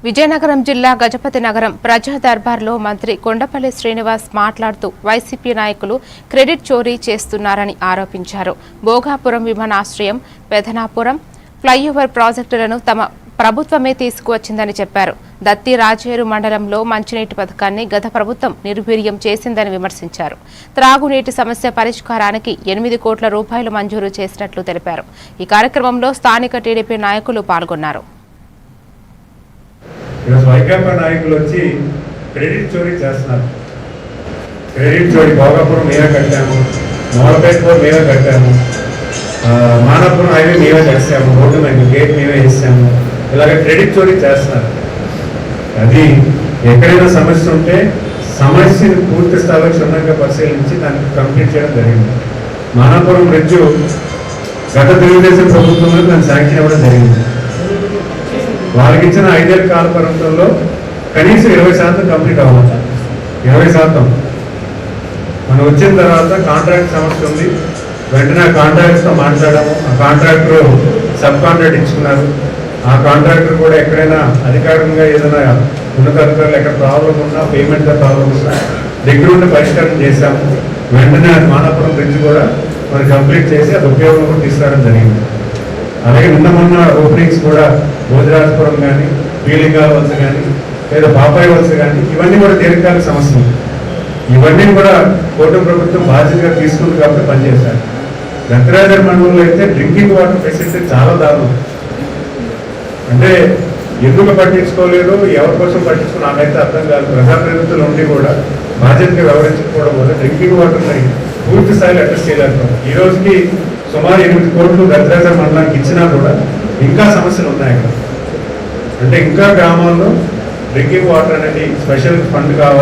విజయనగరం జిల్లా గజపతి నగరం ప్రజా దర్బార్లో మంత్రి కొండపల్లి శ్రీనివాస్ మాట్లాడుతూ వైసీపీ నాయకులు క్రెడిట్ చోరీ చేస్తున్నారని ఆరోపించారు. భోగాపురం విమానాశ్రయం, పెదనాపురం ఫ్లైఓవర్ ప్రాజెక్టులను తమ ప్రభుత్వమే తీసుకువచ్చిందని చెప్పారు. దత్తి రాజేరు మండలంలో మంచినీటి పథకాన్ని గత ప్రభుత్వం నిర్వీర్యం చేసిందని విమర్శించారు. త్రాగునీటి సమస్య పరిష్కారానికి 8 కోట్ల రూపాయలు మంజూరు చేసినట్లు తెలిపారు. ఈ కార్యక్రమంలో స్థానిక టీడీపీ నాయకులు పాల్గొన్నారు. వైకాపా నాయకులు వచ్చి క్రెడిట్ చోరీ చేస్తున్నారు. క్రెడిట్ చోరీ భోగాపురం మేమే కట్టాము, మోడపేట మేమే కట్టాము, మానవపురం హైవే మేమే చేసాము, రోడ్డు మేము గేట్ మేమే వేసాము. ఇలాగ క్రెడిట్ చోరీ చేస్తున్నారు. అది ఎక్కడైనా సమస్య ఉంటే సమస్యను పూర్తి స్థాయిలో క్షుణ్ణంగా పరిశీలించి దాన్ని కంప్లీట్ చేయడం జరిగింది. మానవపురం బ్రిడ్జ్ గత తెలుగుదేశం ప్రభుత్వంలో దాన్ని శాంక్షన్ ఇవ్వడం జరిగింది. వాళ్ళకి ఇచ్చిన 5 ఏళ్ల కాల పరిమితుల్లో కనీసం 20% కంప్లీట్ అవ్వాలి. 20% మనం వచ్చిన తర్వాత కాంట్రాక్ట్ సమస్య ఉంది. వెంటనే ఆ కాంట్రాక్ట్స్తో మాట్లాడాము. ఆ కాంట్రాక్టర్ సబ్ కాంట్రాక్ట్ ఇచ్చుకున్నారు. ఆ కాంట్రాక్టర్ కూడా ఎక్కడైనా అధికారికంగా ఏదైనా ఉన్నతాధికారులు ఎక్కడ ప్రాబ్లం ఉన్నా, పేమెంట్తో ప్రాబ్లం ఉన్నా దగ్గరుండి పరిష్కారం చేశాము. వెంటనే అది మానవపురం బ్రిడ్జ్ కూడా మనం కంప్లీట్ చేసి అది ఉపయోగం కూడా తీసుకురావడం జరిగింది. అలాగే నిన్న మొన్న ఓపెనింగ్స్ కూడా భోజరాజపురం కానీ, పీలింగాల వలస కానీ, లేదా బాపాయి వలస కానీ, ఇవన్నీ కూడా దీర్ఘకాలిక సమస్యలు. ఇవన్నీ కూడా కూటమి ప్రభుత్వం బాధ్యతగా తీసుకుంది కాబట్టి పనిచేశారు. గంగరాజర్ మండలంలో అయితే డ్రింకింగ్ వాటర్ ఫెసిలిటీ చాలా దారుణం. అంటే ఎందుకు పట్టించుకోలేదు, ఎవరి కోసం పట్టించుకుని నాకైతే అర్థం కాదు. ప్రజాప్రతినిధులు ఉండి కూడా బాధ్యతగా వ్యవహరించకపోవడం వల్ల డ్రింకింగ్ వాటర్ని పూర్తి స్థాయిలో అడ్రస్ చేయలేకపోతాం. ఈ రోజుకి సుమారు 8 కోట్లు గంగరాజర్ మండలానికి ఇచ్చినా కూడా ఇంకా సమస్యలు ఉన్నాయి అక్కడ. అంటే ఇంకా గ్రామాల్లో డ్రింకింగ్ వాటర్ అనేది స్పెషల్ ఫండ్ కావాలి.